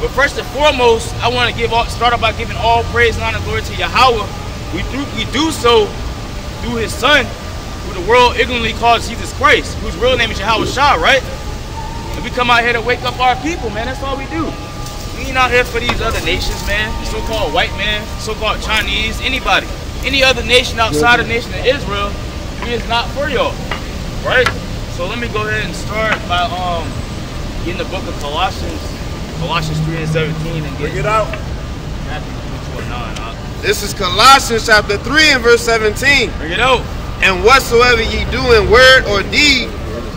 But first and foremost, I want to start off by giving all praise and honor and glory to Yahweh. We do so through his son, who the world ignorantly calls Jesus Christ, whose real name is Yahweh Shah, right? And we come out here to wake up our people, man. That's all we do. We ain't out here for these other nations, man. So-called white man, so-called Chinese, anybody. Any other nation outside the nation of Israel, we is not for y'all, right? So let me go ahead and start by getting the book of Colossians 3 and 17 and get it out. Matthew 2:9. This is Colossians chapter 3 and verse 17. Bring it out. And whatsoever ye do in word or deed,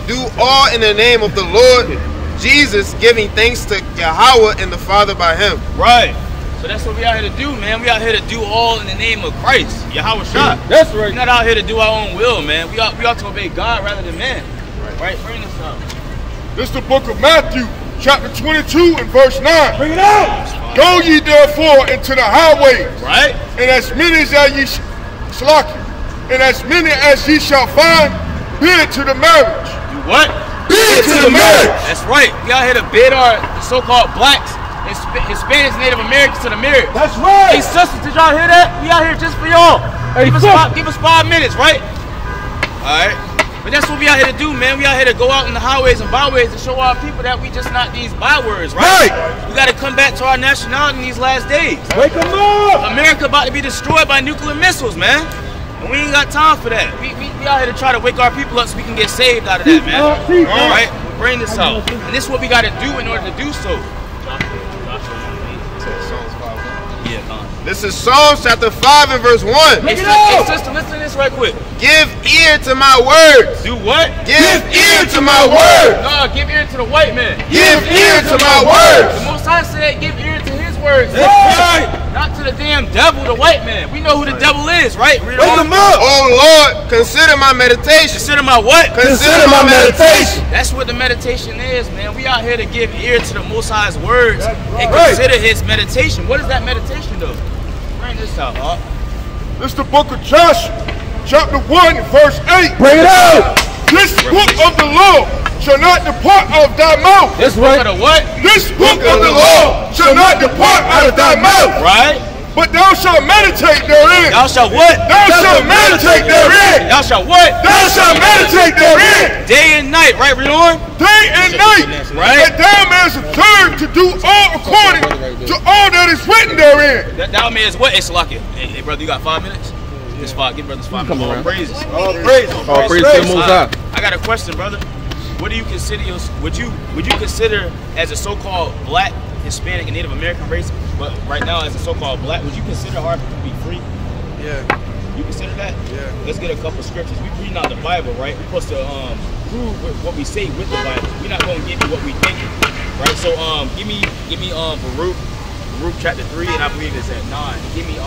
do all in the name of the Lord Jesus, giving thanks to Yahweh and the Father by him. Right. So that's what we out here to do, man. We out here to do all in the name of Christ, Yahweh Shah. That's right. We're not out here to do our own will, man. We ought to obey God rather than man. Right? Bring this up. This is the book of Matthew, chapter 22 and verse 9. Bring it out. Go ye therefore into the highways, right? And as many as ye shall find, bid to the marriage. Do what? Bid to the marriage. That's right. We out here to bid our so-called blacks, Hispanics, Native Americans to the marriage. That's right. Hey sisters, did y'all hear that? We out here just for y'all. Hey, give us 5 minutes, right? All right. But that's what we out here to do, man. We out here to go out in the highways and byways to show our people that we just not these bywords, right? We got to come back to our nationality in these last days. Wake them up. America about to be destroyed by nuclear missiles, man. And we ain't got time for that. We out here to try to wake our people up so we can get saved out of that, man. All right? Bring this out. And this is what we got to do in order to do so. This is Psalms chapter 5 and verse 1. Hey, sister, listen to this right quick. Give ear to my words. Do what? Give ear to my words. No, give ear to the white man. Give ear to my words. The Most High said give ear to his words. That's right. Not to the damn devil, the white man. We know who the devil is, right? Wake them up. Oh Lord, consider my meditation. Consider my what? Consider my meditation. That's what the meditation is, man. We out here to give ear to the Most High's words and consider his meditation. What is that meditation, though? Bring this out, huh? This is the book of Joshua, chapter 1, verse 8. Bring it out. This book of the law shall not depart out of thy mouth. That's right. Book of the what? This book of the law shall not depart out of thy mouth. Right. But thou shalt meditate therein. Thou shalt what? Thou shalt meditate therein. Thou shalt what? Thou shalt meditate therein. Day and night, right? Read on. Day and night. Right. That thou mayest observe to do all according to all that is written therein. That thou mayest what? It's like it. Hey, brother, you got 5 minutes? This 5. Give brothers 5 minutes. All praises. All praises. All praise to the Most High. I got a question, brother. What do you consider would you consider as a so-called black, Hispanic, and Native American race, but right now as a so-called black, would you consider our people to be free? Yeah. You consider that? Yeah. Let's get a couple scriptures. We reading out the Bible, right? We're supposed to prove what we say with the Bible. We're not going to give you what we think, right? So give me Baruch chapter 3, and I believe it's at 9. Give me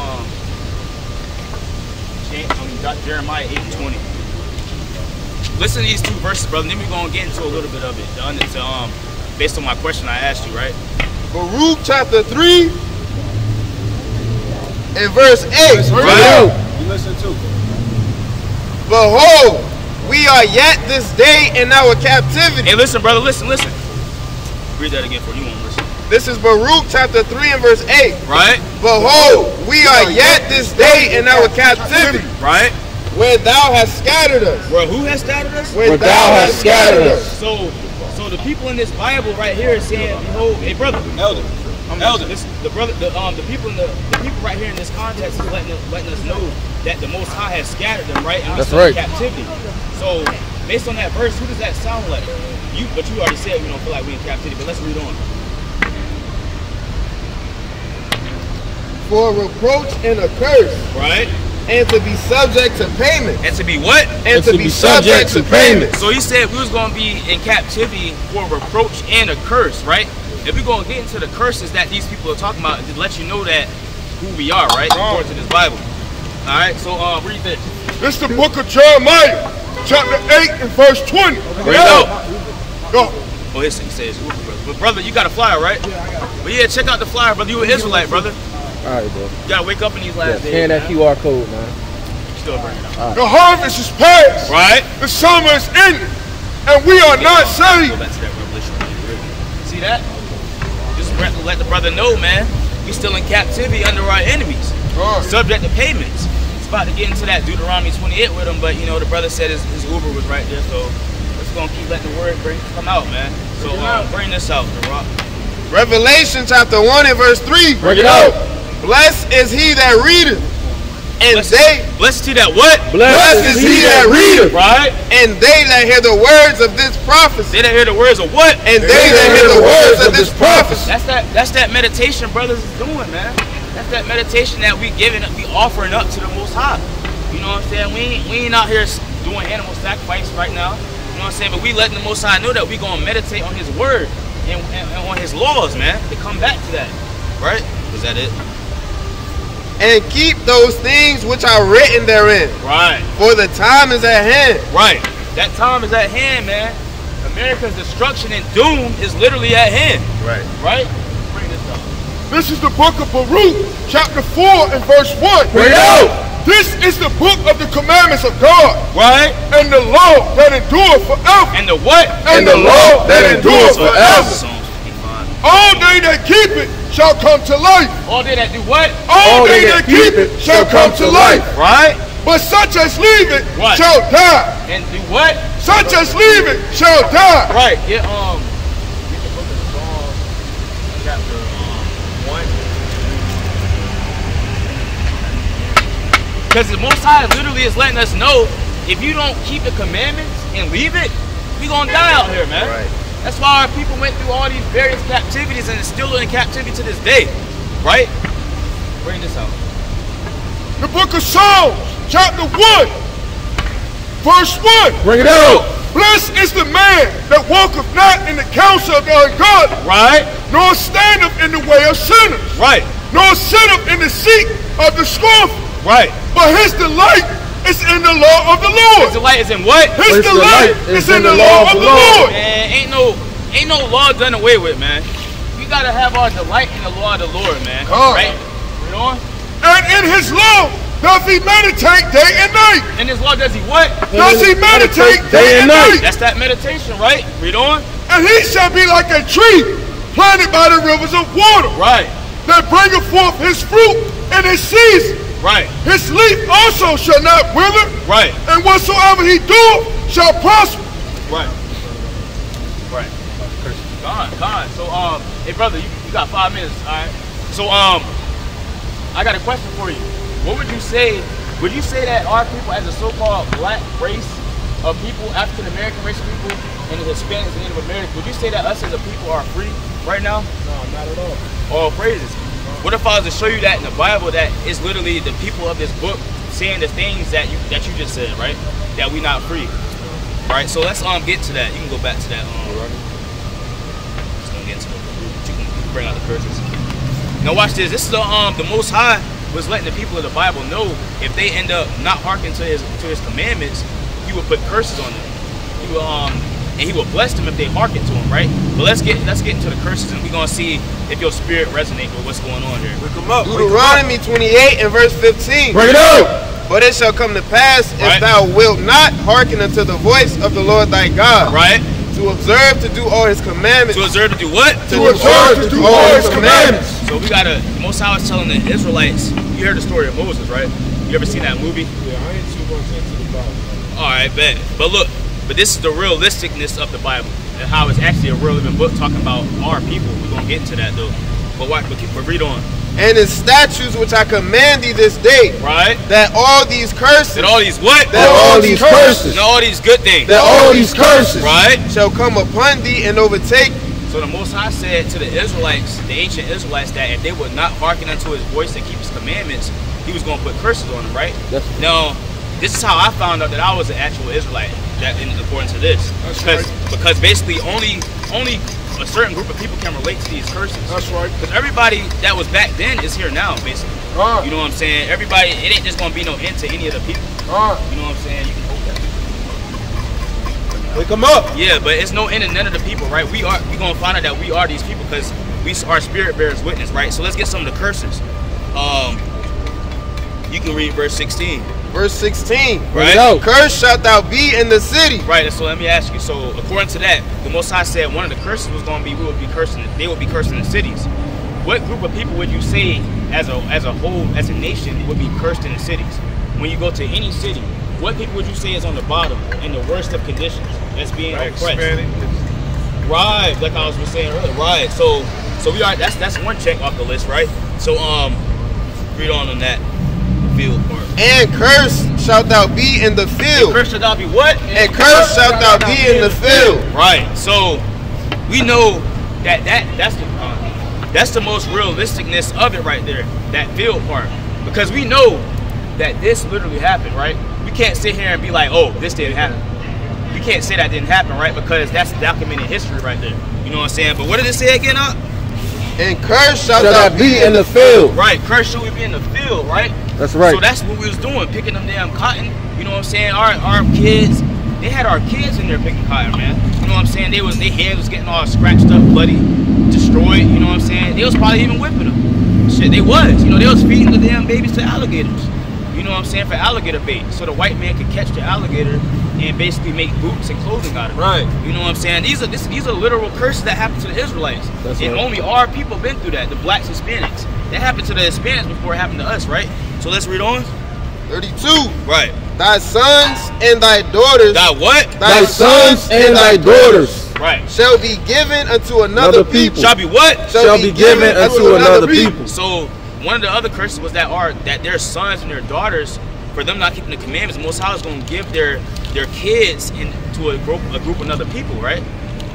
Jeremiah 8:20. Listen to these 2 verses, brother. Then we're gonna get into a little bit of it, based on my question I asked you, right? Baruch chapter 3 and verse 8. Right. You listen to. Behold, we are yet this day in our captivity. Hey, listen, brother. Listen. Read that again for you. Won't listen. This is Baruch chapter 3 and verse 8. Right. Behold, we are yet this day in our captivity. Right. Where thou hast scattered us. Where who has scattered us? Where thou hast scattered us. So the people in this Bible right here is saying, behold, hey brother, elder. The people right here in this context is letting us know that the Most High has scattered them, right? And that's right. In captivity. So based on that verse, who does that sound like? But you already said we don't feel like we're in captivity. But let's read on. For reproach and a curse. Right. And to be subject to payment. And to be what? And to be subject to payment. So he said we was going to be in captivity for reproach and a curse, right? If we're going to get into the curses that these people are talking about, to let you know that who we are, right? According to this Bible. All right, so read this. This is the book of Jeremiah, chapter 8 and verse 20. Read out. Go. Oh, he says, but brother, you got a flyer, right? Yeah, I got it. But yeah, check out the flyer, brother. You an Israelite, brother. All right, bro. You gotta wake up in these last days. Scan that QR code, man. Still bringing it out. The harvest is past. Right. The summer is ended. And we are not saved. Go back to that Revelation. See that? just let the brother know, man. We still in captivity under our enemies, subject to payments. It's about to get into that Deuteronomy 28 with him, but you know the brother said his Uber was right there, so we're just gonna keep letting the word come out, man. So bring this out, The Rock. Revelation chapter 1 and verse 3. Bring it out. Blessed is he that readeth, and blessed is he that what? Blessed is he that readeth, right? and they that hear the words of this prophecy. They that hear the words of what? And they that hear the words of this prophecy. That's that meditation brothers is doing, man. That's that meditation that we offering up to the Most High. You know what I'm saying? We ain't out here doing animal sacrifice right now. You know what I'm saying? But we letting the Most High know that we gonna meditate on His word and on His laws, man. To come back to that, right? Was that it? And keep those things which are written therein. Right. For the time is at hand. Right. That time is at hand, man. America's destruction and doom is literally at hand. Right. Right? Bring this up. This is the book of Baruch, chapter 4 and verse 1. Bring it out. This is the book of the commandments of God. Right. And the law that endures forever. And the what? And the law that endures forever. Psalms 55. All they that keep it shall come to life. All they that do what? All they that keep it shall come to life. Right. But such as leave it What? shall die. And do what? Such as leave it shall die. Right. Get the book of Psalms, chapter 1. Because the Most High literally is letting us know, if you don't keep the commandments and leave it, we gonna die out here, man. Right. That's why our people went through all these various captivities and is still in captivity to this day, right? Bring this out. The book of Psalms, chapter 1, verse 1. Bring it out. Blessed is the man that walketh not in the counsel of the ungodly, Right. nor standeth in the way of sinners, Right. nor sitteth in the seat of the scornful. Right. But his delight is in the law of the Lord. His delight is in what? His delight is in the law of the Lord. Man, ain't no law done away with, man. We gotta have our delight in the law of the Lord, man. Right? You know? And in his law does he meditate day and night. In his law does he what? Does he meditate day and night? That's that meditation, right? Read on. And he shall be like a tree planted by the rivers of water, Right. that bringeth forth his fruit in his season. Right. His leaf also shall not wither, Right. and whatsoever he doeth shall prosper. Right. Right. God. So hey brother, you got 5 minutes, alright? So I got a question for you. What would you say? Would you say that our people, as a so-called black race of people, African American race of people, and the Hispanics and Native Americans, would you say that us as a people are free right now? No, not at all. All praises. What if I was to show you that in the Bible, that it's literally the people of this book saying the things that you just said, right? That we not free, right? So let's get to that. You can go back to that. Just gonna get into the you can bring out the curses. Now watch this. This is the Most High was letting the people of the Bible know if they end up not hearkening to his commandments, He would put curses on them. He will and He will bless them if they hearken to Him, right? But let's get into the curses, and we're gonna see if your spirit resonates with what's going on here. Deuteronomy 28 and verse 15. Bring it out. But it shall come to pass, Right. if thou wilt not hearken unto the voice of the Lord thy God, Right? to observe to do all his commandments, To observe to do what? To observe to do all his commandments. So we gotta. The Most High was telling the Israelites. You heard the story of Moses, right? You ever seen that movie? Yeah, I ain't too much into the Bible. All right, bet. But look, this is the realisticness of the Bible and how it's actually a real living book talking about our people. We're gonna get into that though. But watch, but read on. and his statutes which I command thee this day, Right? that all these curses, That all these what? that all these curses, And all these good things. that all these curses Right? shall come upon thee and overtake thee. So the Most High said to the Israelites, the ancient Israelites, that if they would not hearken unto His voice and keep His commandments, He was going to put curses on them, right? Now, this is how I found out that I was an actual Israelite, according to this. Because basically only a certain group of people can relate to these curses. That's right. Because everybody that was back then is here now, basically. You know what I'm saying? Everybody, it ain't just going to be no end to any of the people. You know what I'm saying? You can hope that. Wake them up. Yeah, but it's no end to none of the people, right? We gonna find out that we are these people because our spirit bears witness, right? So let's get some of the curses. You can read verse 16. Verse 16. Right? Cursed shalt thou be in the city. Right, so let me ask you. So according to that, the Most High said one of the curses was going to be, they would be cursed in the cities. What group of people would you say as a whole, as a nation, would be cursed in the cities? When you go to any city, what people would you say is on the bottom in the worst of conditions? That's being oppressed. Right, like I was saying earlier. Right, so we are. That's one check off the list, right? So read on that field part. And cursed shalt thou be in the field. And cursed shalt thou be what? And cursed shalt thou be in the field. Right. So we know that's the most realisticness of it right there. That field part, because we know that this literally happened, right? We can't sit here and be like, oh, this didn't happen. You can't say that didn't happen, right? Because that's documented history right there. You know what I'm saying? But what did it say again, Up? And cursed shall thou be in the field. Right, cursed shall we be in the field, right? That's right. So that's what we was doing, picking them damn cotton. You know what I'm saying? Our kids, they had our kids in there picking cotton, man. You know what I'm saying? Their hands was getting all scratched up, bloody, destroyed. You know what I'm saying? They was probably even whipping them. Shit, they was. You know, they was feeding the damn babies to alligators. You know what I'm saying? For alligator bait, so the white man could catch the alligator and basically make boots and clothing out of it. Right. You know what I'm saying? These are literal curses that happened to the Israelites. And only our people been through that, the blacks, Hispanics. That happened to the Hispanics before it happened to us, right? So let's read on. 32. Right. Thy sons and thy daughters. Thy what? Thy sons and thy daughters. Right. Shall be given unto another people. Shall be what? Shall be given unto another people. So one of the other curses was that their sons and their daughters, for them not keeping the commandments, the Most High is going to give their kids into a group of other people, right?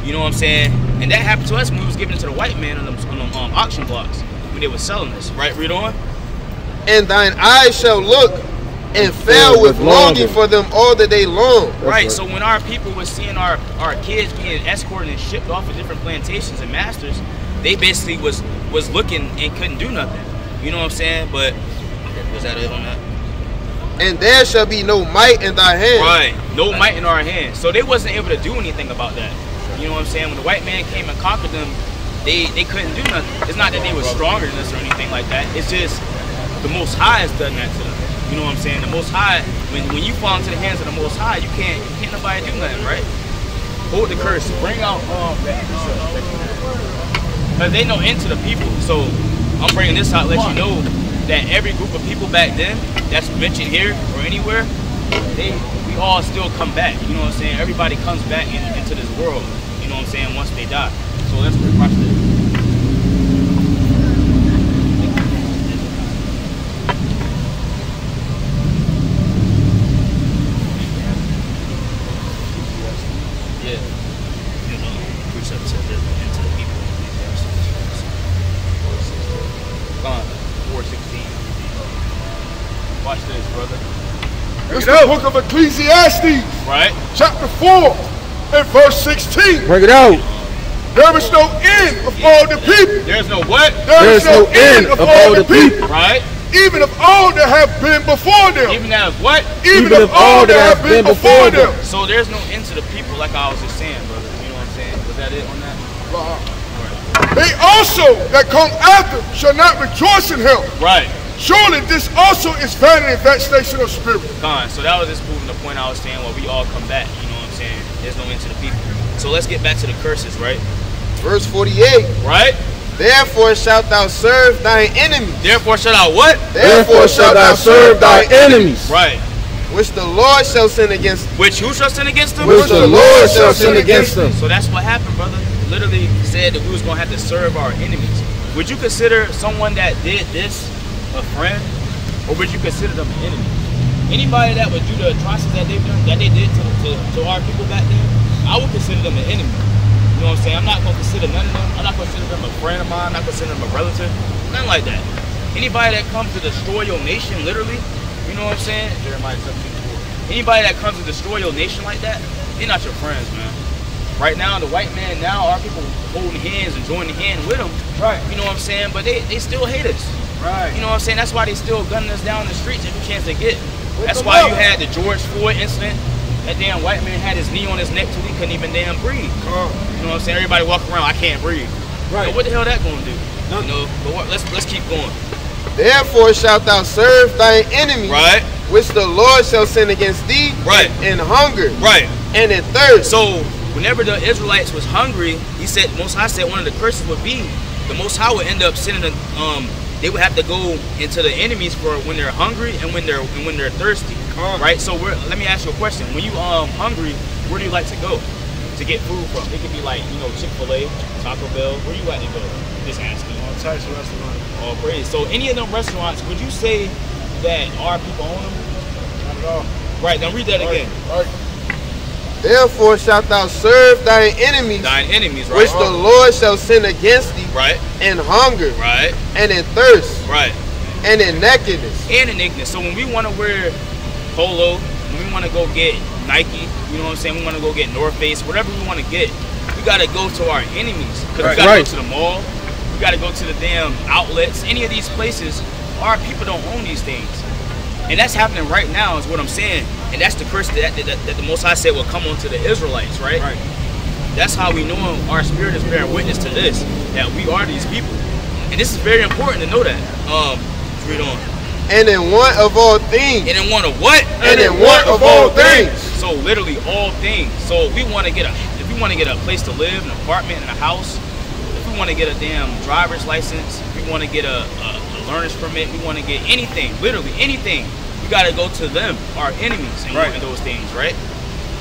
You know what I'm saying? And that happened to us when we was giving it to the white man on them auction blocks when they were selling this, right? Read on. And thine eyes shall look and fail with longing for them all the day long. Right. So when our people were seeing our kids being escorted and shipped off to different plantations and masters, they basically was looking and couldn't do nothing. You know what I'm saying? But was that it on that? And there shall be no might in thy hand. Right, no might in our hands. So they wasn't able to do anything about that. You know what I'm saying? When the white man came and conquered them, they couldn't do nothing. It's not that they were stronger than us or anything like that. It's just the Most High has done that to them. You know what I'm saying? The Most High, when you fall into the hands of the Most High, you can't nobody do nothing, right? Hold the curse. Bring out that. Because they know into the people. So I'm bringing this out to let you know that every group of people back then that's mentioned here or anywhere, we all still come back. You know what I'm saying? Everybody comes back into this world. You know what I'm saying? Once they die. So let's watch this. Yeah. You know, precept said there's no end to the people. Gone. 4:16. Watch this, brother. It's the book of Ecclesiastes, Right? chapter 4 and verse 16. Bring it out. There is no end of all the people. There's no what? There is no end of all the people. Right? Even of all that have been before them. Even that what? Even of all that have been before them. So there's no end to the people, like I was just saying, brother. You know what I'm saying? Was that it on that? They also that come after shall not rejoice in him. Right. Surely this also is vanity and vexation of spirit. Gone. So that was just proving the point I was saying, where we all come back. You know what I'm saying? There's no end to the people. So let's get back to the curses, right? Verse 48. Right? Therefore shalt thou serve thine enemies. Therefore shall I what? Therefore shalt thou serve thy enemies. Right. Which the Lord shall sin against them. Which who shall sin against them? Which the Lord shall sin against them. So that's what happened, brother. Literally said that we was going to have to serve our enemies. Would you consider someone that did this a friend, or would you consider them an enemy? Anybody that would do the atrocities that they did to our people back then, I would consider them an enemy. You know what I'm saying? I'm not going to consider none of them. I'm not going to consider them a friend of mine. I'm not considering them a relative. Nothing like that. Anybody that comes to destroy your nation, literally, you know what I'm saying? Jeremiah 17:4. Anybody that comes to destroy your nation like that, they're not your friends, man. Right now, the white man, now our people holding hands and joining hand with them. Right. You know what I'm saying? But they still hate us. Right. You know what I'm saying? That's why they still gunning us down the streets every chance they get. That's why you had the George Floyd incident. That damn white man had his knee on his neck till he couldn't even damn breathe. You know what I'm saying? Everybody walking around, I can't breathe. Right. So what the hell that gonna do? You know, but let's keep going. Therefore shalt thou serve thine enemies. Right. which the Lord shall send against thee Right. in hunger Right. and in thirst. So whenever the Israelites was hungry, he said, Most High said one of the curses would be the Most High would end up sending they would have to go into the enemies for when they're hungry and when they're thirsty. Right? So let me ask you a question. When you hungry, where do you like to go to get food from? It could be like, Chick-fil-A, Taco Bell. Where you like to go? Just asking. All types of restaurants. All praise. So any of them restaurants, would you say that our people own them? Not at all. Right, then read that again. Right. Therefore shalt thou serve thine enemies, Thine enemies, right? which the Lord shall send against thee Right, in hunger right, and in thirst right. and in nakedness. And in ignorance. So when we want to wear polo, when we want to go get Nike, you know what I'm saying? We want to go get North Face, whatever we want to get, we got to go to our enemies. Because we got to go to the mall, we got to go to the damn outlets, any of these places. Our people don't own these things. And that's happening right now is what I'm saying. And that's the curse that the Most High said will come onto the Israelites, right? Right. That's how we know our spirit is bearing witness to this, that we are these people. And this is very important to know that. Let's read on. And in want of all things. And in want of what? And in want of all things. So literally all things. So if we want to get a place to live, an apartment and a house, if we want to get a damn driver's license, if we want to get a learner's permit, we want to get anything, literally anything, we got to go to them, our enemies, and want those things, right?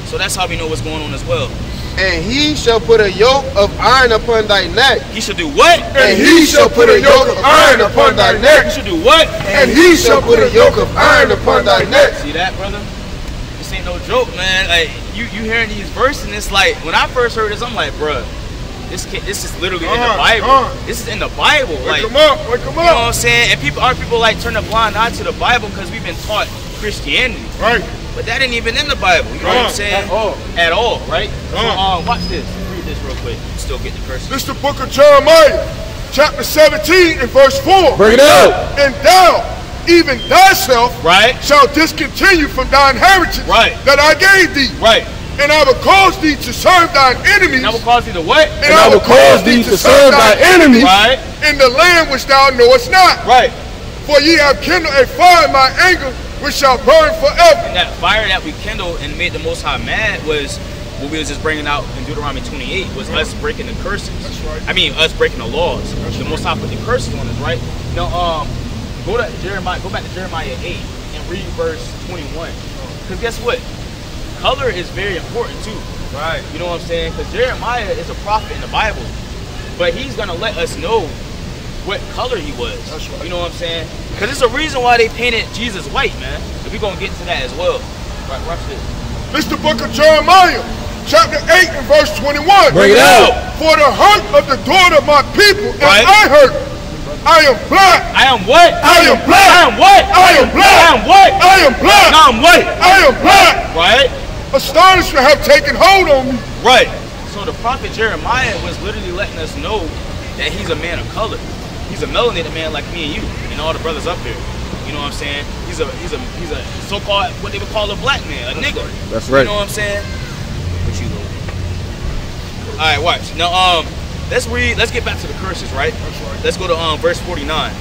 So that's how we know what's going on as well. And he shall put a yoke of iron upon thy neck. He shall do what? And he shall put a yoke of iron upon thy He neck. shall do what? And he shall put a yoke of iron upon thy neck. See that, brother? This ain't no joke, man. Like you hearing these verses, and it's like when I first heard this, I'm like, bruh, this is literally in the Bible. This is in the Bible. Wake Like, him up, wake him you know what I'm up. saying? And our people like turn a blind eye to the Bible because we've been taught Christianity. Right. But that ain't even in the Bible. You know what I'm saying? At all, right? So, watch this. Read this real quick. Still get the curse. This is the book of Jeremiah, chapter 17 and verse 4. Bring it out. And thou, even thyself, Right? shalt discontinue from thine heritage Right. that I gave thee. Right. And I will cause thee to serve thine enemies. And I will cause thee to what? And I will cause thee to serve thy enemies Right. in the land which thou knowest not. Right. For ye have kindled a fire in my anger, which shall burn forever. And that fire that we kindled and made the Most High mad was what we was just bringing out in Deuteronomy 28 was us breaking the curses. That's right. I mean, us breaking the laws. The Most High put the curses on us, right? Now, go back to Jeremiah 8 and read verse 21. Because guess what? Color is very important too. Right. You know what I'm saying? Because Jeremiah is a prophet in the Bible, but he's gonna let us know what color he was. That's right. You know what I'm saying? Because there's a reason why they painted Jesus white, man. And we're gonna get to that as well. Right, watch this. This is the book of Jeremiah, chapter 8 and verse 21. Bring it out. For the hurt of the daughter of my people, and Right. I hurt. I am black. I am what? I am black. I am what? I am black. I am what? I am black. No, I'm white. I am black. Right? Astonishment have taken hold on me. Right. So the prophet Jeremiah was literally letting us know that he's a man of color. He's a melanated man like me and you and all the brothers up here. You know what I'm saying? He's a so-called what they would call a black man, a nigger. That's right. You know what I'm saying? What you know? All right, watch. Now, let's read. Let's get back to the curses, right? That's right. Let's go to verse 49.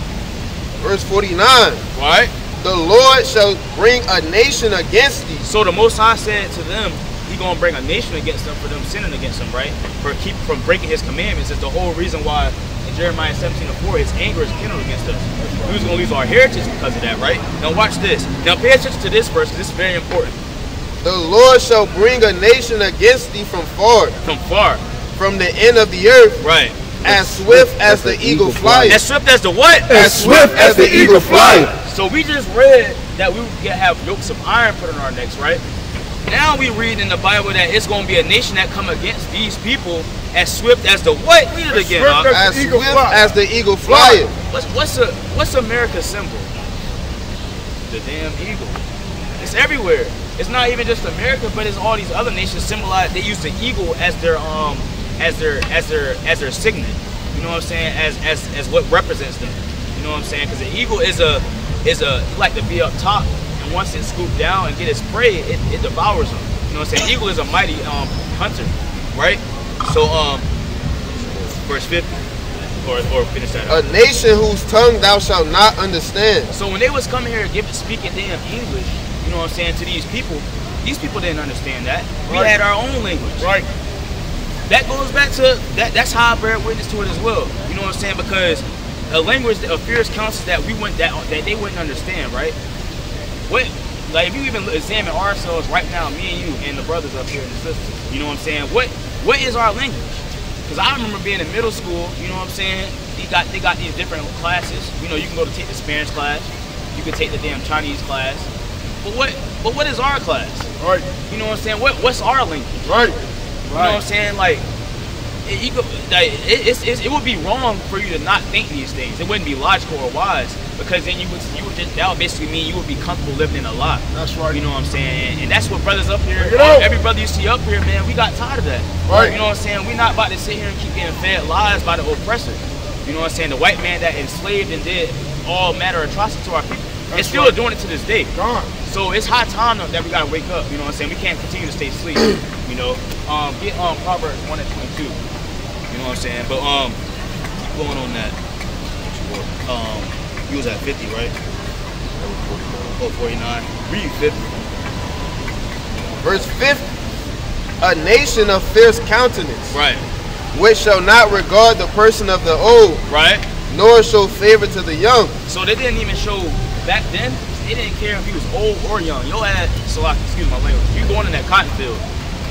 Verse 49. Right? The Lord shall bring a nation against thee. So the Most High said to them, He gonna bring a nation against them for them sinning against Him, right? For keep from breaking His commandments. Is the whole reason why in Jeremiah 17:4 His anger is kindled against us. We was gonna lose our heritage because of that, right? Now watch this. Now pay attention to this verse, 'cause this is very important. The Lord shall bring a nation against thee from far, From far, from the end of the earth, right? as swift as the eagle flieth. As swift as the what? As swift as the eagle flieth. So we just read that we would have yokes of iron put on our necks, right? Now we read in the Bible that it's going to be a nation that come against these people as swift as the what? Read it again, swift Hawk. as- As the eagle swift flieth. as the eagle flieth. What's America's symbol? The damn eagle. It's everywhere. It's not even just America, but it's all these other nations symbolize. They use the eagle as their signet. You know what I'm saying? As what represents them. You know what I'm saying? Because the eagle is a he like to be up top, and once it scoops down and get its prey, it devours them. You know what I'm saying? Eagle is a mighty hunter, right? So verse 50. or finish that out. A nation whose tongue thou shalt not understand. So when they was coming here speaking damn English, you know what I'm saying, to these people didn't understand that. We had our own language. Right. That goes back to that's how I bear witness to it as well. You know what I'm saying? Because a language of fierce counsels that they wouldn't understand, right? What, like, if you even examine ourselves right now, me and you and the brothers up here and the sisters, you know what I'm saying? What is our language? Because I remember being in middle school, you know what I'm saying? They got these different classes. You know, you can go to take the Spanish class, you can take the damn Chinese class. But what is our class? Right. You know what I'm saying? What's our language? Right. You know what I'm saying? Like, it would be wrong for you to not think these things. It wouldn't be logical or wise, because then that would basically mean you would be comfortable living in a lie. That's right. You know what I'm saying? And that's what brothers up here, know. every brother you see up here, man, we got tired of that. Right. You know what I'm saying? We're not about to sit here and keep getting fed lies by the oppressor. You know what I'm saying? The white man that enslaved and did all manner of atrocities to our people, it's still doing it to this day. Gone. So it's high time that we gotta wake up. You know what I'm saying? We can't continue to stay asleep. You know, get Proverbs 1 and 22. You know what I'm saying? But keep going on that. You was at 50, right? Oh, 49. Read 50. Verse 50. A nation of fierce countenance, Right. which shall not regard the person of the old, Right. nor show favor to the young. So they didn't even show back then. They didn't care if he was old or young. Your ass, excuse my language. You going in that cotton field.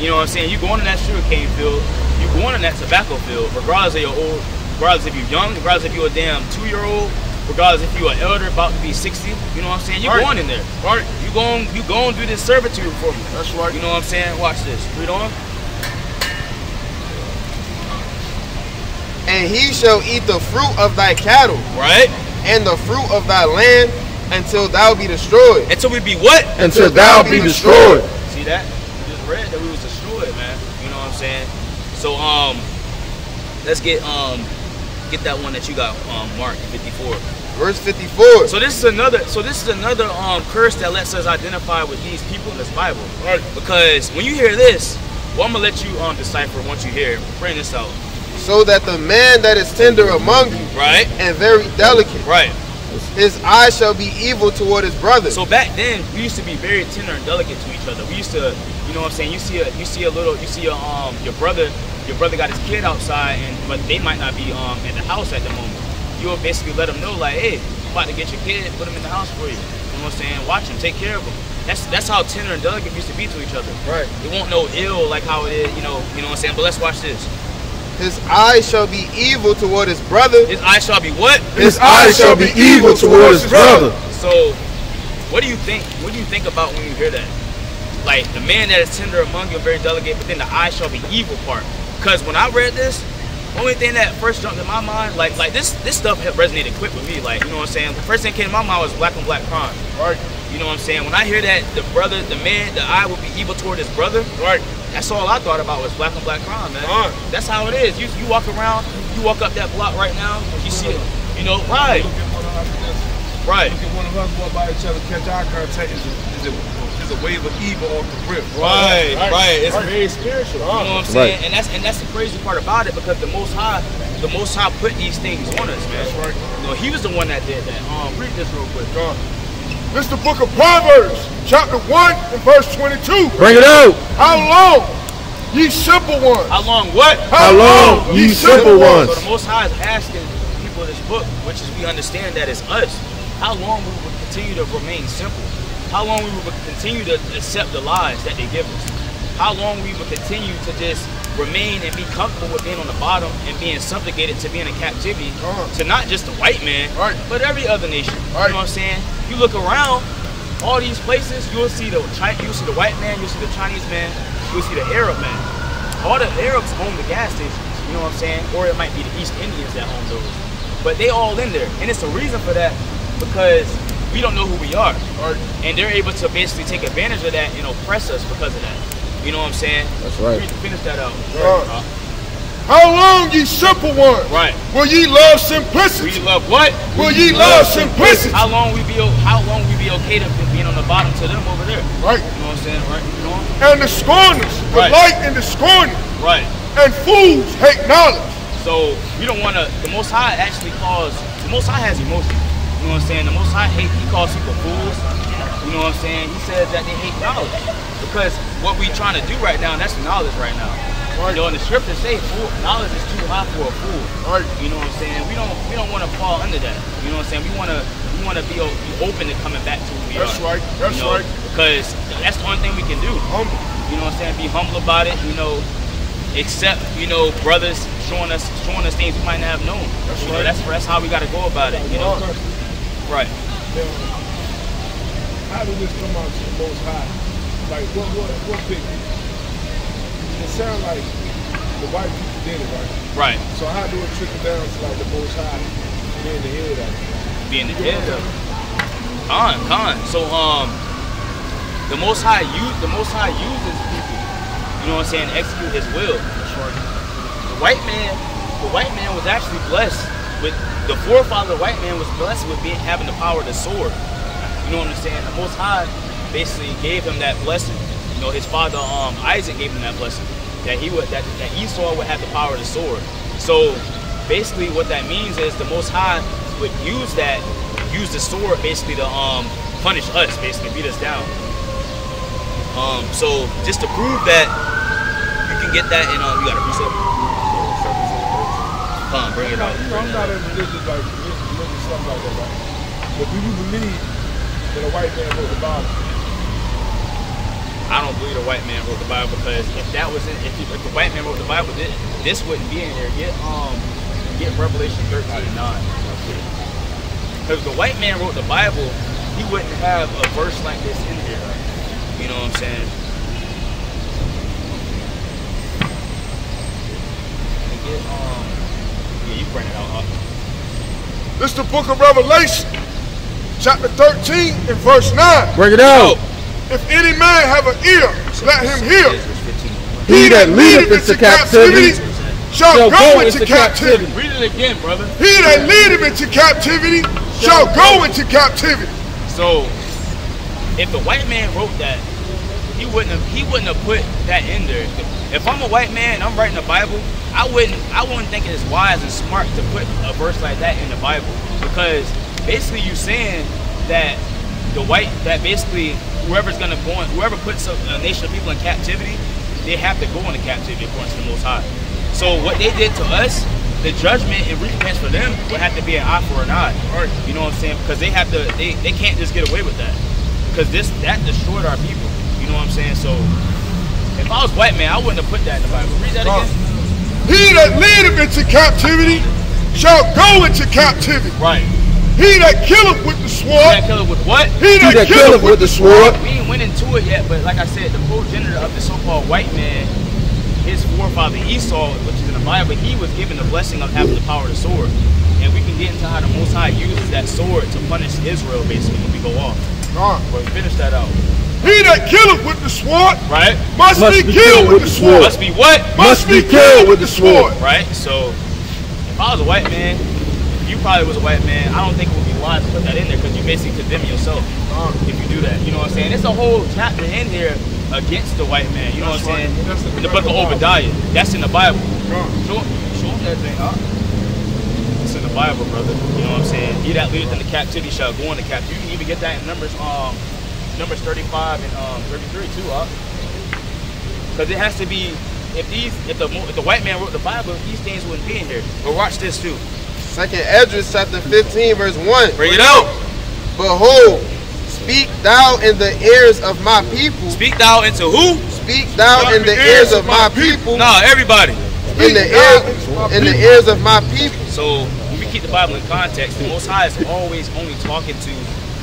You know what I'm saying? You going in that sugarcane field. You going in that tobacco field, regardless of your old, regardless if you're young, regardless if you're a damn 2-year-old, regardless if you're an elder about to be 60. You know what I'm saying? You're going in there. Right. You going do this servitude for me. That's right. You know what I'm saying? Watch this. Read on. And he shall eat the fruit of thy cattle, Right. and the fruit of thy land, until thou be destroyed. Until we be what? Until thou be destroyed. See that? We just read that we was destroyed, man. You know what I'm saying? So let's get that one that you got, Mark 54. Verse 54. So this is another curse that lets us identify with these people in this Bible. Right. Because when you hear this, well, I'm gonna let you decipher once you hear it. Bring this out. So that the man that is tender among you, Right? and very delicate, Right. his eye shall be evil toward his brother. So back then we used to be very tender and delicate to each other. We used to, you know what I'm saying, you see your brother got his kid outside, but they might not be at the house at the moment. You'll basically let them know, like, hey, I'm about to get your kid, put him in the house for you. You know what I'm saying? Watch him, take care of him. That's how tender and delicate we used to be to each other. Right. It won't know ill like how it is, you know what I'm saying? But let's watch this. His eye shall be evil toward his brother. His eye shall be what? His eyes shall be evil towards his brother. So, what do you think? What do you think about when you hear that? Like, the man that is tender among you, very delicate, but then the eye shall be evil part. Because when I read this, only thing that first jumped in my mind, like this stuff resonated quick with me. Like, you know what I'm saying? The first thing that came to my mind was black on black crime. Right. You know what I'm saying? When I hear that the eye will be evil toward his brother, Right. that's all I thought about was black on black crime, man. Right. That's how it is. You walk around, you walk up that block right now, you see it, you know, right. Look at one of us. Right. Look at one of us walk by each other, catch eye contact. Is a wave of evil off the rip. Right. It's Right. very spiritual. You know what I'm saying? And that's the crazy part about it, because the Most High put these things on us, man. That's right. You know, He was the one that did that. Read this real quick. This is the book of Proverbs, chapter 1 and verse 22. Bring it out. How long, ye simple ones? How long what? How long, ye simple ones? So the Most High is asking people in this book, which is we understand that it's us, how long we will continue to remain simple. How long we will continue to accept the lies that they give us. How long we will continue to just remain and be comfortable with being on the bottom and being subjugated to being in captivity to not just the white man, Right. but every other nation. Right. You know what I'm saying? You look around, all these places, you'll see the white man, you'll see the Chinese man, you'll see the Arab man. All the Arabs own the gas stations, you know what I'm saying? Or it might be the East Indians that own those. But they all in there. And it's a reason for that, because we don't know who we are. Right. And they're able to basically take advantage of that and oppress us because of that. You know what I'm saying? That's right. Finish that out. How long, ye simple ones? Right. Will ye love simplicity? We love what? Will ye love simplicity? How long we be okay to being on the bottom to them over there? Right. You know what I'm saying? Right. You know? And the scorners, Right. delight in the scorners, Right. and fools hate knowledge. So we don't want to. The Most High actually calls. The Most High has emotions. You know what I'm saying? The Most High hate. He calls people fools. You know what I'm saying? He says that they hate knowledge because what we trying to do right now, that's knowledge right now. Right. You know, and the scriptures say knowledge is too high for a fool. Right. You know what I'm saying? We don't want to fall under that. You know what I'm saying? We want to be open to coming back to who we That's are. right. That's you know, right. Because that's the only thing we can do. Humble. You know what I'm saying? Be humble about it. You know, accept, you know, brothers showing us things we might not have known. That's you right. know, that's how we got to go about it. You know, right? Now, how did this come out to the Most High? Like, what picture? It sounds like the white people did it, right? Right. So how do it trickle down to like the Most High being the head of it? Being the head of Khan. So the Most High uses people. You know what I'm saying? To execute His will. That's right. The white man was actually blessed with the forefather. The white man was blessed with having the power of the sword. You know what I'm saying? The Most High basically gave him that blessing. You know, his father Isaac gave him that blessing that Esau would have the power of the sword. So basically, what that means is the Most High would use the sword basically to punish us, basically beat us down. So just to prove that you can get that in you got a precept. Bring it out. You know, I'm not in religious like religious stuff like that, right? But do you believe that a white man wrote the Bible? I don't believe the white man wrote the Bible because if the white man wrote the Bible, this wouldn't be in here. Get Revelation 13:9. Because if the white man wrote the Bible, he wouldn't have a verse like this in here. You know what I'm saying? Yeah, you bring it out. This is the book of Revelation, chapter 13 and verse 9. Bring it out. If any man have an ear, let him hear. He that leadeth into captivity shall go into captivity. Read it again, brother. He that leadeth into captivity shall go into captivity. So, if the white man wrote that, he wouldn't have put that in there. If I'm a white man and I'm writing the Bible, I wouldn't think it's wise and smart to put a verse like that in the Bible, because basically you're saying that basically whoever puts a nation of people in captivity, they have to go into captivity according to the Most High. So what they did to us, the judgment and recompense for them would have to be an eye for an eye. You know what I'm saying? Because they can't just get away with that, because that destroyed our people. You know what I'm saying? So if I was white man, I wouldn't have put that in the Bible. Read that again. He that leadeth into captivity shall go into captivity. Right. He that killeth with the He sword. that killeth with what? He that killeth with the sword. We ain't went into it yet, but like I said, the progenitor of the so-called white man, his forefather Esau, which is in the Bible, he was given the blessing of having the power of the sword. And we can get into how the Most High uses that sword to punish Israel, basically, when we go off. But finish that out. He that killeth with the sword, right, must be killed with the sword. Must be what? Must be killed with the sword. Right? So, if I was a white man, you probably was a white man, I don't think it would be wise to put that in there, because you basically condemn yourself if you do that. You know what I'm saying? There's a whole chapter in here against the white man. You know what I'm saying? In the book of Obadiah. That's in the Bible. Show them that thing, huh? It's in the Bible, brother. You know what I'm saying? He that leadeth into captivity shall go into captivity. You can even get that in Numbers 35 and 33 too, because it has to be. If the white man wrote the Bible, these things wouldn't be in here. But watch this too. 2nd Esdras chapter 15 verse 1. Bring it out. Behold, speak thou in the ears of my people. Speak thou into who? Speak thou in the ears of my people. Nah, everybody. In the ears of my people. So when we keep the Bible in context, the Most High is always only talking to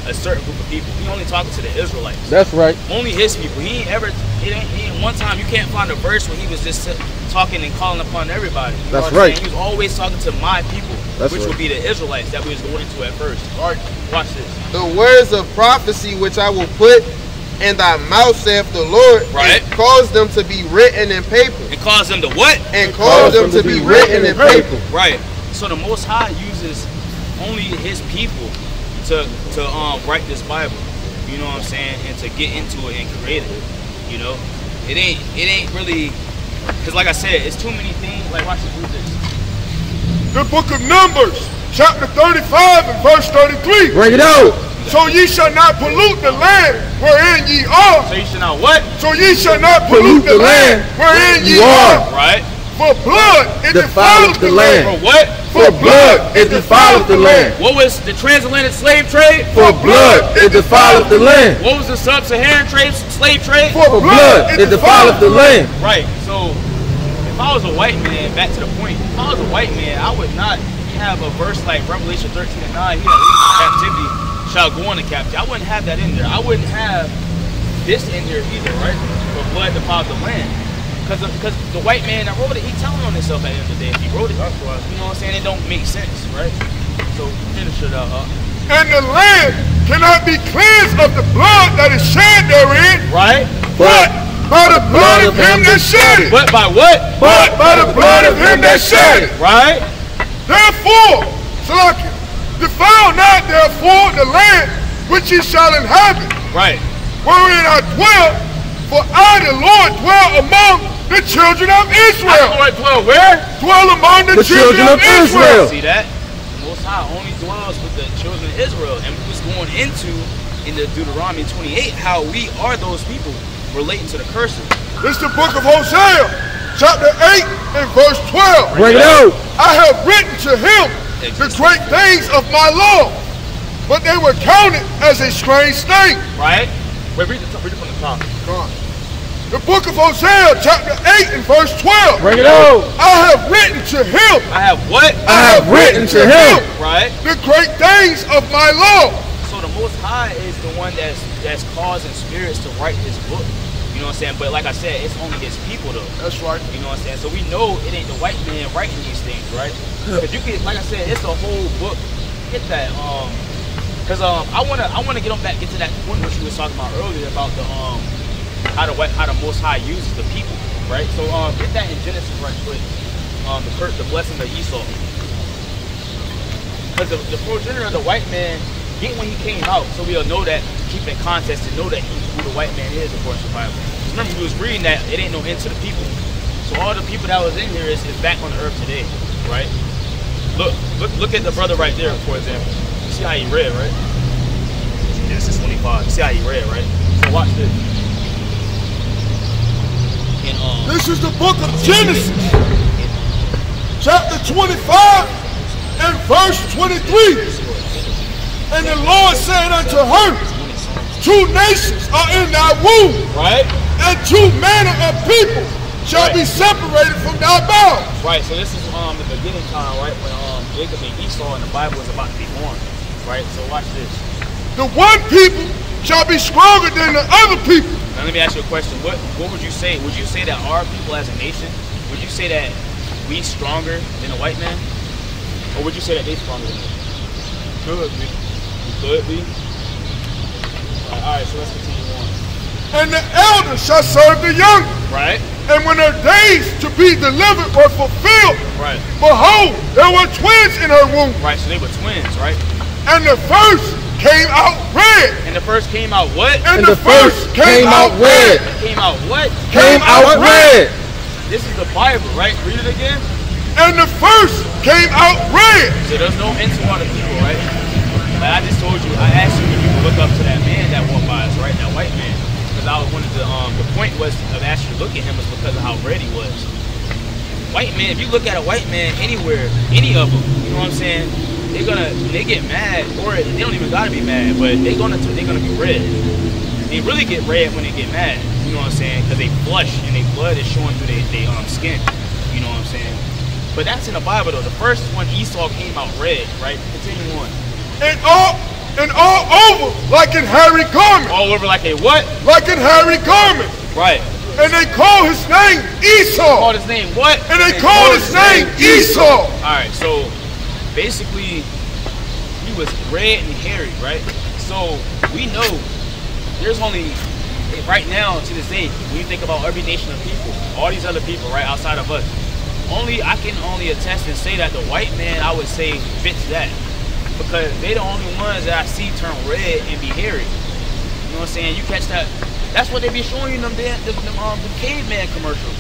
a certain group of people. He only talking to the Israelites. That's right. Only his people. He ain't one time you can't find a verse where he was just talking and calling upon everybody. You know That's what I'm right. saying? He was always talking to my people, That's which right. would be the Israelites that we was going into at first. Right. Watch this. The words of prophecy which I will put in thy mouth, saith the Lord, Right. and cause them to be written in paper. And cause them to what? And cause them to be written in paper. Right. So the Most High uses only his people to write this Bible. You know what I'm saying? And to get into it and create it. You know? It ain't really, because like I said, it's too many things. Like watch this, do this. The book of Numbers, chapter 35 and verse 33. Bring it out. So ye shall not pollute the land wherein ye are. So you should not what? So ye shall not pollute the land wherein ye are. Right. For blood it defileth the land. For what? For blood it defileth the land. What was the transatlantic slave trade? For blood it defileth the land. What was the sub-Saharan slave trade? For blood It defileth the land. Right. So if I was a white man, back to the point, if I was a white man, I would not have a verse like Revelation 13 and 9, he that leads in captivity shall go into captivity. I wouldn't have that in there. I wouldn't have this in there either, right? For blood defileth the land. Because the white man that wrote it, he telling on himself at the end of the day. If he wrote it, you know what I'm saying? It don't make sense, right? So finish it up. And the land cannot be cleansed of the blood that is shed therein. Right? But by the blood of him that shed it. But by what? But by the blood of him that shed it. Right? Therefore, Salakia, defile not therefore the land which ye shall inhabit, Right. wherein I dwell, for I the Lord dwell among the children of Israel. Lord dwell where? Dwell among the children of Israel. See that? The Most High only dwells with the children of Israel. And we was going into, in the Deuteronomy 28, how we are those people relating to the curses. This is the book of Hosea, chapter 8 and verse 12. Bring it out. I have written to him the great things of my law, but they were counted as a strange thing. Right? Wait, read it from the top. Come on. The book of Hosea, chapter 8 and verse 12. Bring it out. I have written to him. I have what? I have written to him. Right? The great things of my law. So the Most High is the one that's causing spirits to write this book. You know what I'm saying? But like I said, it's only his people though. That's right. You know what I'm saying? So we know it ain't the white man writing these things, right? Because you can, like I said, it's a whole book. Get that. Because I wanna get to that point which you was talking about earlier about the how the Most High uses the people, right? So get that in Genesis right quick. The blessing of Esau. Because the progenitor of the white man, get when he came out, so we'll know that, keep in context to know that who the white man is according to the Bible. Because remember, we was reading that it ain't no end to the people. So all the people that was in here is back on the earth today, right? Look at the brother right there, for example. You see how he read, right? Genesis 25. You see how he read, right? So watch this. And, This is the book of Genesis, chapter 25 and verse 23. And the Lord said unto her, two nations are in thy womb, right? and two manner of people shall be separated from thy bowels. Right, so this is the beginning time, right? When Jacob and Esau in the Bible is about to be born. Right? So watch this. The one people shall be stronger than the other people. Now let me ask you a question. What would you say? Would you say that our people as a nation, would you say that we stronger than the white man? Or would you say that they stronger than us? Could be. Could be. Alright, so let's continue on. And the elder shall serve the younger. Right? And when her days to be delivered were fulfilled, Right. behold, there were twins in her womb. Right, so they were twins, right? And the first came out red. And the first came out what? And the first came out red. Came out what? Came out red. This is the Bible, right? Read it again. And the first came out red. So there's no end to all the people, right? Like I just told you, I asked you if you could look up to that man that walked by us, right? That white man. Because I wanted to, the point was of actually looking at him was because of how red he was. White man, if you look at a white man anywhere, any of them, you know what I'm saying? They get mad, or they don't even gotta be mad, but they're gonna be red. They really get red when they get mad, you know what I'm saying? Because they blush and their blood is showing through their skin, you know what I'm saying? But that's in the Bible though. The first one, Esau, came out red, right? Continue on. And all over like in hairy garment. All over like a what? Like in hairy garment. Right. And they call his name Esau. Called his name what? And they called his name Esau. Alright, so basically he was red and hairy, right? So we know there's only right now to this day, when you think about every nation of people, all these other people, right, outside of us, I can only attest and say that the white man, I would say, fits that. Because they the only ones that I see turn red and be hairy. You know what I'm saying? You catch that. That's what they be showing you in them caveman commercials.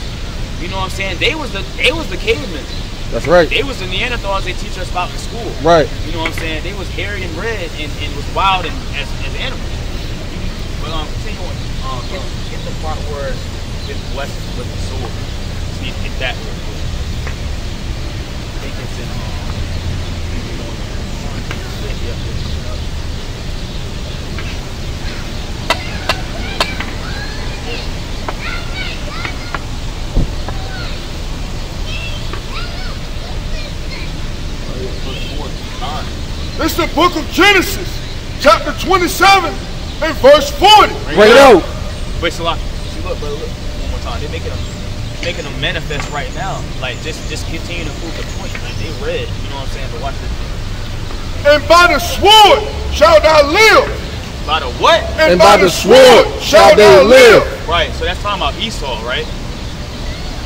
You know what I'm saying? They was the cavemen. That's right. They was the Neanderthals they teach us about in school. Right. You know what I'm saying? They was hairy and red and was wild and as animals. But continue on. Get the part where it's blessed with the sword. So you get that real quick. I think it's in It's the book of Genesis, chapter 27 and verse 40. Bring it out. Wait, so see, look, bro, look, one more time. They're making them manifest right now. Like, just continue to prove the point. Like, they read, you know what I'm saying? But watch this. And by the sword shalt thou live. By the what? And by the sword shalt thou live. Right, so that's talking about Esau, right?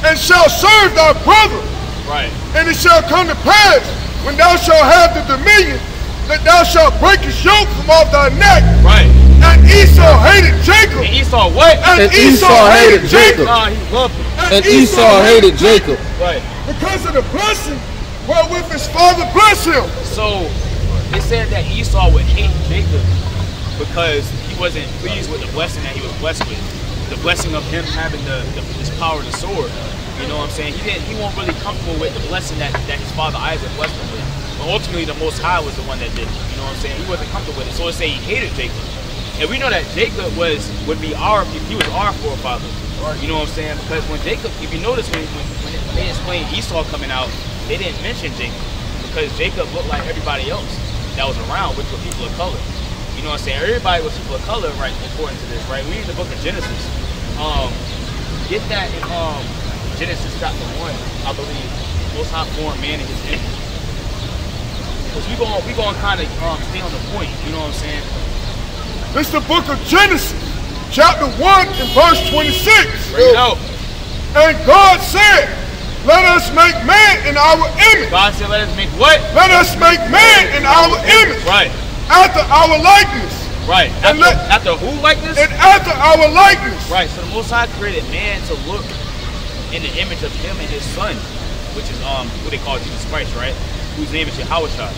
And shalt serve thy brother. Right. And it shall come to pass, when thou shalt have the dominion, that thou shalt break his yoke from off thy neck. Right. And Esau hated Jacob. And Esau what? And Esau hated Jacob. Nah, he loved him. And Esau hated Jacob. Right. Because of the blessing wherewith his father blessed him. So it said that Esau would hate Jacob because he wasn't pleased with the blessing that he was blessed with. The blessing of him having this power of the sword. You know what I'm saying? He wasn't really comfortable with the blessing that his father Isaac blessed him with. But ultimately the Most High was the one that did it. You know what I'm saying? He wasn't comfortable with it. So it say he hated Jacob. And we know that Jacob would be he was our forefather. You know what I'm saying? Because when Jacob, if you notice when they explained Esau coming out, they didn't mention Jacob. Because Jacob looked like everybody else that was around, which were people of color. You know what I'm saying? Everybody was people of color, right, according to this, right? We read the book of Genesis. Get that in Genesis chapter 1, I believe. Most High formed man in his image. Because we gonna kind of stay on the point, you know what I'm saying? It's the book of Genesis, chapter 1 and verse 26. Bring it out. And God said, let us make man in our image. God said, let us make what? Let us make man in our image. Right. After our likeness. Right. After who likeness? And after our likeness. Right. So the Most High created man to look in the image of him and his son, which is who they call Jesus Christ, right? Whose name is Yahushua.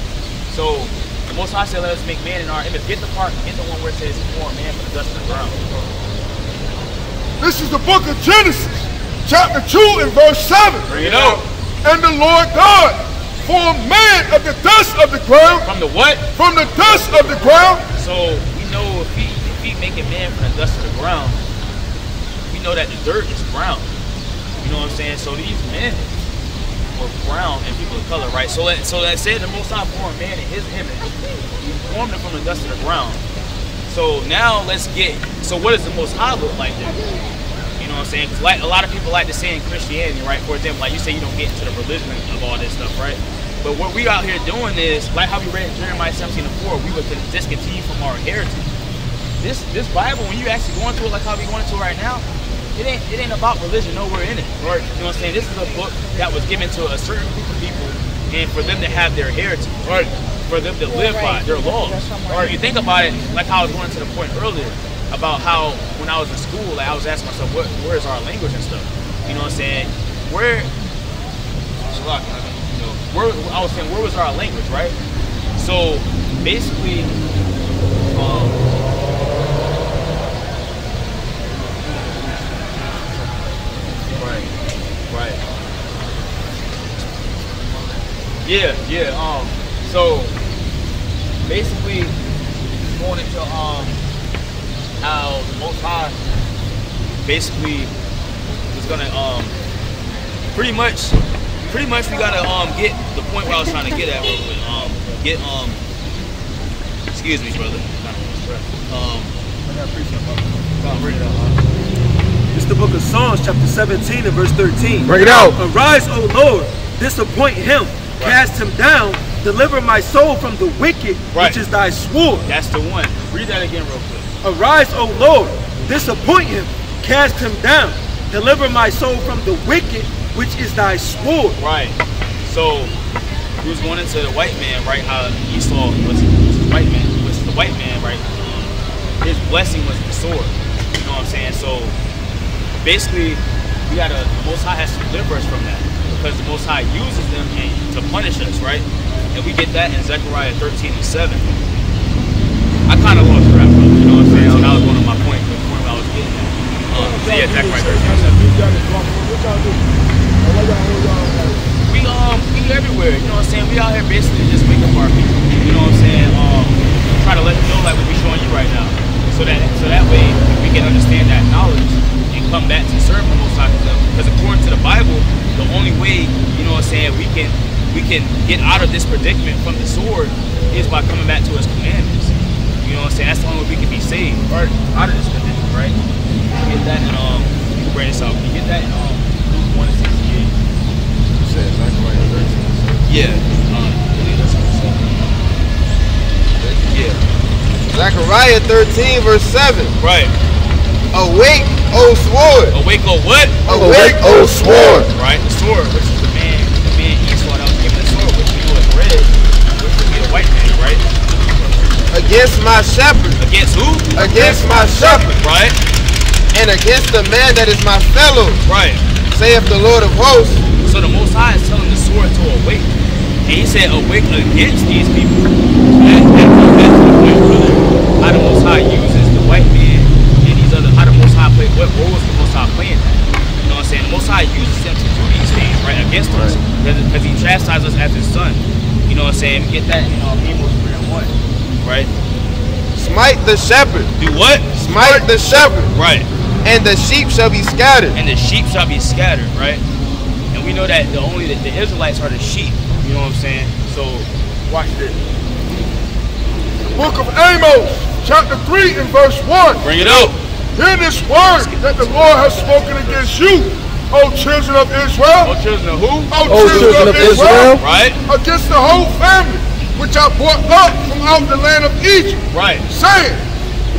So the Most High said, let us make man in our image. Get the one where it says he formed man from the dust of the ground. This is the book of Genesis, chapter 2 and verse 7. Bring it out. And the Lord God formed man of the dust of the ground. From the what? From the dust of the ground. So we know if he making man from the dust of the ground, we know that the dirt is brown. You know what I'm saying? So these men were brown and people of color, right? So that said the Most High formed man in his image. He formed him from the dust of the ground. So now so what does the Most High look like then? You know what I'm saying? Because like a lot of people like to say in Christianity, right? For them, like you say, you don't get into the religion of all this stuff, right? But what we out here doing is, like how we read in Jeremiah 17:4, we would discontinue from our heritage. This Bible, when you actually go into it like how we going into it right now, it ain't about religion nowhere in it. Right? You know what I'm saying? This is a book that was given to a certain group of people and for them to have their heritage. Right? For them to live by their laws. Or if you think about it, like how I was going to the point earlier about how when I was in school, like I was asking myself, where is our language and stuff? You know what I'm saying? Where was our language, right? So basically, right. Yeah. So basically, going into how the Most High basically was gonna pretty much we gotta get the point where I was trying to get at real quick. Excuse me, brother. It's the book of Psalms, chapter 17 and verse 13. Bring it out. Arise, O Lord, disappoint him, cast him down, deliver my soul from the wicked, which is thy sword. That's the one. Read that again real quick. Arise, O Lord, disappoint him, cast him down, deliver my soul from the wicked, which is thy sword. Right. So he was going into the white man, right? How Esau was white man, was the white man, right? His blessing was the sword. You know what I'm saying? So basically, the Most High has to deliver us from that. because the Most High uses them to punish us, right? And we get that in Zechariah 13:7. I kind of lost track, bro. You know what I'm saying? So that was one of my points. The point I was getting at. So yeah, Zechariah 13:7. We everywhere. You know what I'm saying? We out here basically just waking up our people. You know what I'm saying? Try to let them know like what we're showing you right now. So that way we can understand that knowledge and come back to serve the Most High. Because according to the Bible, the only way, you know what I'm saying, we can get out of this predicament from the sword is by coming back to His commandments. You know what I'm saying? That's the only way we can be saved out of this predicament, right? You get that in you can bring this out. You get that in Luke 1:68. You said Zechariah 13. Yeah. Yeah. Zechariah 13 verse 7. Right. Awake, O sword. Awake, O what? Awake, O sword. Right. The sword, which is the man Esau that was given the sword, which we know is red, which would be the white man, right? Against my shepherd. Against who? Against my shepherd. Right. And against the man that is my fellow. Right. Saith the Lord of hosts. So the Most High is telling the sword to awake. And He said awake against these people. That's the point, brother. How the Most High uses the white man and these other, how the Most High play, what role is the Most High playing that? You know what I'm saying? The Most High uses them to do these things, right, against us. Because He chastises us as His son. You know what I'm saying? We get that in Amos 3:1, right? Smite the shepherd. Do what? Smite the shepherd. Right. And the sheep shall be scattered. And the sheep shall be scattered, right? And we know that the Israelites are the sheep. You know what I'm saying? So, watch this. Book of Amos, chapter 3 and verse 1. Bring it out. Hear this word that the Lord has spoken against you, O children of Israel. Oh, children of who? O children of Israel. Right. Against the whole family, which I brought up from out the land of Egypt. Right. Saying,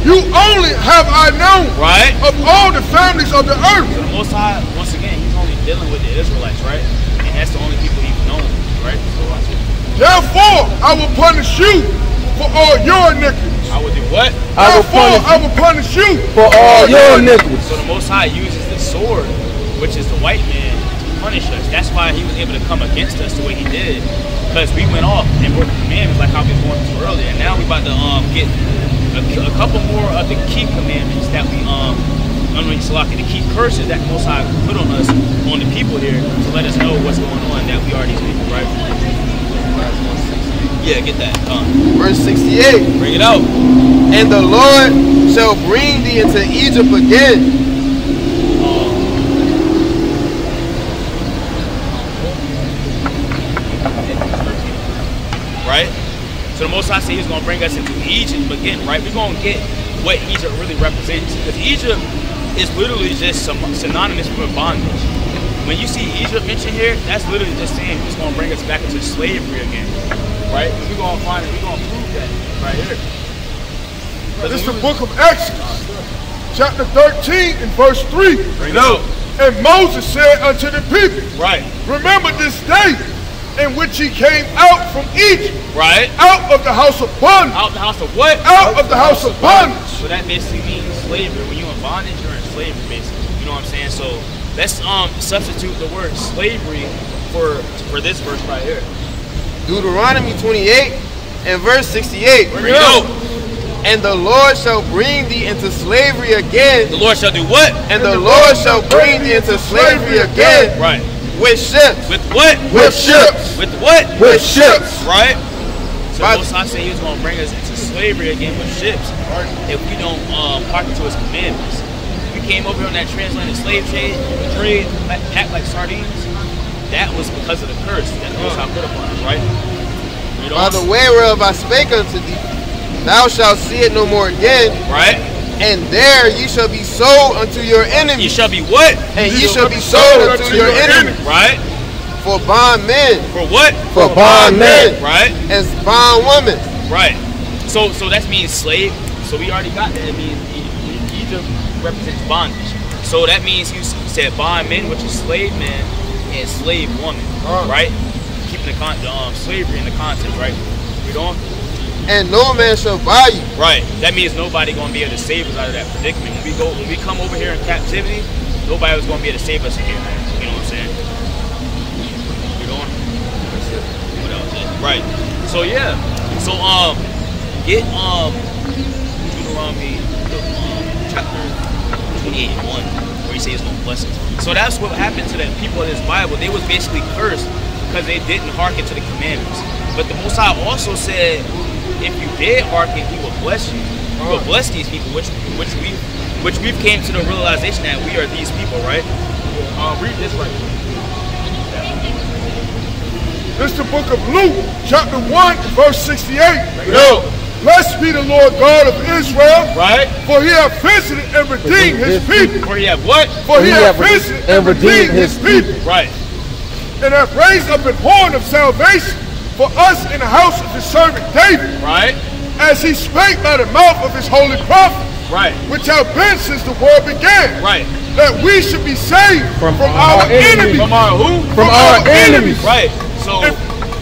you only have I known Right. of all the families of the earth. So the Most High, once again, He's only dealing with the Israelites, right? And that's the only people He's known, right? So watch it. Therefore, I will punish you for all your iniquities. I will do what? I will punish you for all your iniquities. So the Most High uses the sword, which is the white man, to punish us. That's why He was able to come against us the way He did, because we went off and broke the commandments like how we was going through earlier. And now we about to get a couple more of the key commandments that we the key curses that the Most High put on us, on the people here, to let us know what's going on, that we are these people, right? Yeah, get that. Verse 68. Bring it out. And the Lord shall bring thee into Egypt again. Right? So the Most High said He's going to bring us into Egypt again, right? We're going to get what Egypt really represents. Because Egypt is literally just synonymous with bondage. When you see Egypt mentioned here, that's literally just saying He's going to bring us back into slavery again. Right? And we're going to find it, we're going to prove that right here. This is the book of Exodus, chapter 13 and verse 3. Bring it out. And Moses said unto the people, Right. remember this day in which ye came out from Egypt. Right. Out of the house of bondage. Out the house of what? Out of the house of bondage. So that basically means slavery. When you're in bondage, you're in slavery, basically. You know what I'm saying? So let's substitute the word slavery for this verse right here. Deuteronomy 28 and verse 68. Bring it out. And the Lord shall bring thee into slavery again. The Lord shall do what? And the Lord shall bring thee into slavery again. Right. With ships. With what? With ships. With what? With ships. Right? So By Most High said He was going to bring us into slavery again with ships if we don't hearken to His commandments. We came over here on that transatlantic slave trade, act like sardines. That was because of the curse that the Most High put upon us, right? By the way whereof I spake unto thee, thou shalt see it no more again. Right? And there ye shall be sold unto your enemies. You shall be what? And ye shall be sold unto your enemies. Right? For bondmen. For what? For bondmen. Right? And bondwomen. Right. So that means slave. So we already got that. It means Egypt represents bondage. So that means you said bondmen, which is slave man, and slave woman. Right? Keeping the slavery in the context, right? Read on. And no man shall buy you. Right. That means nobody gonna be able to save us out of that predicament. When we come over here in captivity, nobody was gonna be able to save us again. You know what I'm saying? Right. So yeah. So get Deuteronomy chapter 28:1, where he says it's gonna bless us. So that's what happened to the people of this Bible. They was basically cursed because they didn't hearken to the commandments. But the Most High also said, if you did hearken, He will bless you. He will bless these people, which we've came to the realization that we are these people, right? Read this right here. This is the book of Luke, chapter 1, verse 68. Yo. Blessed be the Lord God of Israel, Right? for He hath visited and redeemed His people. Or you have what? For He hath visited and redeemed His people, Right. and hath raised up an horn of salvation for us in the house of His servant David, Right? as He spake by the mouth of His holy prophets, Right. which have been since the world began, Right. that we should be saved from our enemies. From our who? From our enemies. Right.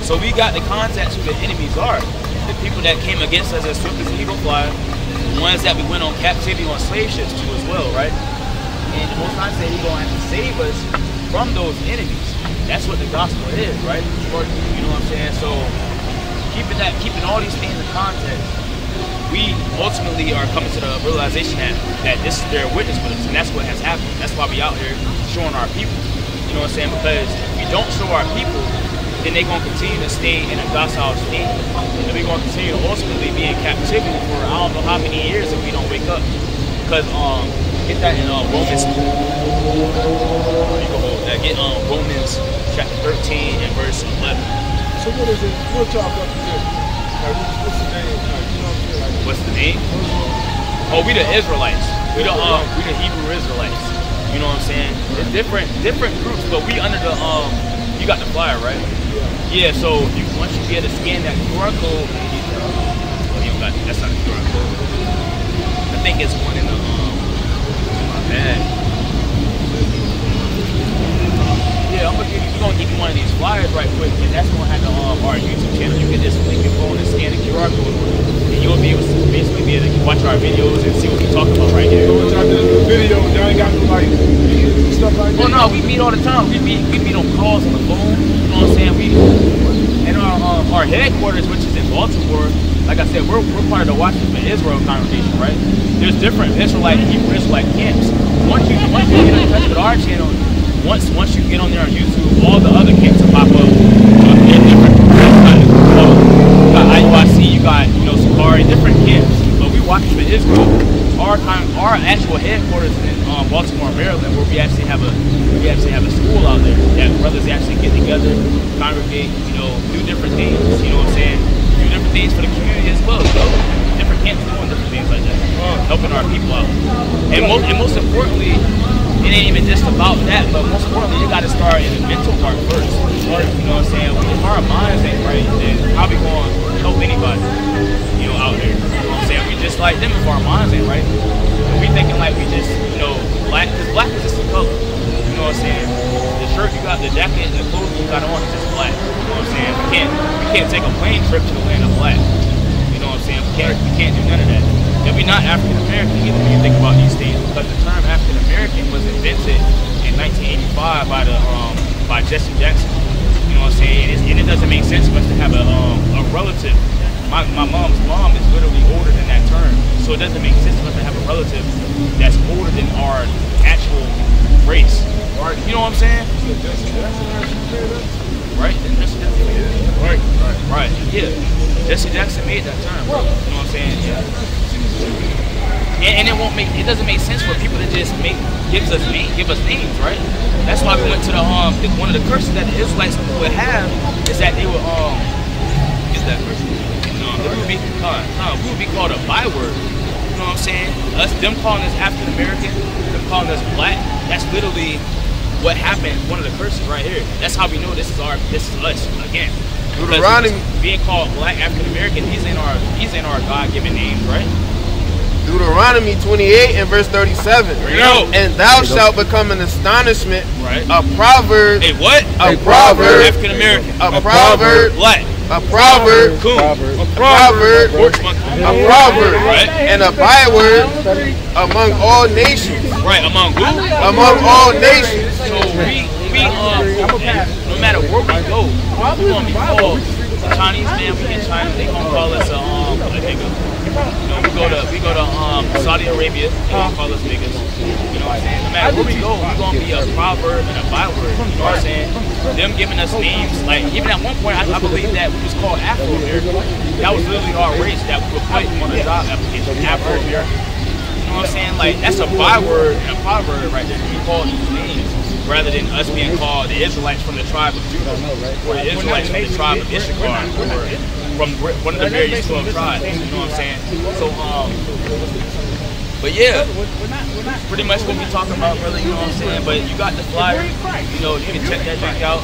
So we got the context who the enemies are. The people that came against us as swift as an eagle fly, the ones that we went on captivity on slave ships to as well, right? And the Most High said He's gonna have to save us from those enemies. That's what the gospel is, right? You know what I'm saying? So keeping all these things in context, we ultimately are coming to the realization that this is their witness with us, and that's what has happened. That's why we out here showing our people. You know what I'm saying? Because if we don't show our people, then they're going to continue to stay in a docile state. And we're going to continue to ultimately be in captivity for I don't know how many years if we don't wake up. Because, get that in Romans. You can hold that. Get Romans chapter 13 and verse 11. So what is it? What y'all got to do? Like, what's the name? Like, you know what I'm saying? Like, What's the name? Oh, we the Israelites. We the Hebrew Israelites. You know what I'm saying? It's different groups, but we under the you got the flyer, right? Yeah, so once you get to scan that QR code, you don't got that's not a QR code. I think it's one in the my bag. Yeah, we're gonna give you one of these flyers right quick, and that's gonna have our YouTube channel. You can just link your phone and scan the QR code, and you'll be able to basically be able to watch our videos and see what we're talking about right here. so what y'all do the video, y'all ain't got no like meetings and stuff like that? Oh no, we meet all the time. We meet on calls on the phone. You know what I'm saying? And our headquarters, which is in Baltimore, like I said, we're part of the Watchers for Israel congregation, right? There's different Israelite and Hebrew Israelite camps. Once you get in touch with our channel, once you get on there on YouTube, all the other camps will pop up. In different you got IUIC, you got Sakari, different camps. But we Watchers for Israel. Our actual headquarters in Baltimore, Maryland, where we actually have a school out there that brothers actually get together, congregate, do different things. You know what I'm saying? Do different things for the community as well. Different camps doing different things like that, helping our people out. And most importantly, it ain't even just about that, but most importantly, you got to start in the mental part first. You know what I'm saying? If our minds ain't right, then how we going to help anybody? Out there. You know what I'm saying? We just like them if our minds ain't right. We thinking like we just, black, because black is just a color. You know what I'm saying? The shirt you got, the jacket, and the clothes you got on is just black. You know what I'm saying? We can't take a plane trip to the land of black. You know what I'm saying? We can't do none of that. And we're not African American either when you think about these things, because the term African American was invented in 1985 by Jesse Jackson. You know what I'm saying? And it doesn't make sense for us to have a relative. My mom's mom is literally older than that term, so it doesn't make sense for us to have a relative that's older than our actual race. Right? You know what I'm saying? Right? Right. Yeah. Jesse Jackson made that term, bro. You know what I'm saying? Yeah. And it doesn't make sense for people to just give us names, right? That's why we went to the one of the curses that the Israelites would have is that they would get that curse. We would be called a byword. You know what I'm saying? Them calling us African American, them calling us black. That's literally what happened. One of the curses right here. That's how we know this is us again. Deuteronomy being called black African American. These ain't our God-given names, right? Deuteronomy 28 and verse 37. And thou shalt become an astonishment, right? A proverb. A what? A proverb. African American. A proverb. Black. A proverb. Cool. A proverb. A proverb. Right. And a byword among all nations. Right. Among who? Among all nations. So we no matter where we go, we're gonna be called the Chinese man, we in China, they gonna call us a nigga. You know, we go to Saudi Arabia, they gonna call us niggas. You know what I'm saying? No matter where we go, we gonna be a proverb and a byword. You know what I'm saying? Them giving us names, like even at one point, I believe that we was called Afro-American. That was literally our race that we would put on a job application, Afro-American. You know what I'm saying? Like that's a byword and a proverb right there. We call these names rather than us being called the Israelites from the tribe of Judah or the Israelites from the tribe of Issachar or from one of the various 12 tribes. You know what I'm saying? So but yeah, pretty much what we talking about, brother. You know what I'm saying? But you got the flyer. You know, you can check that drink out.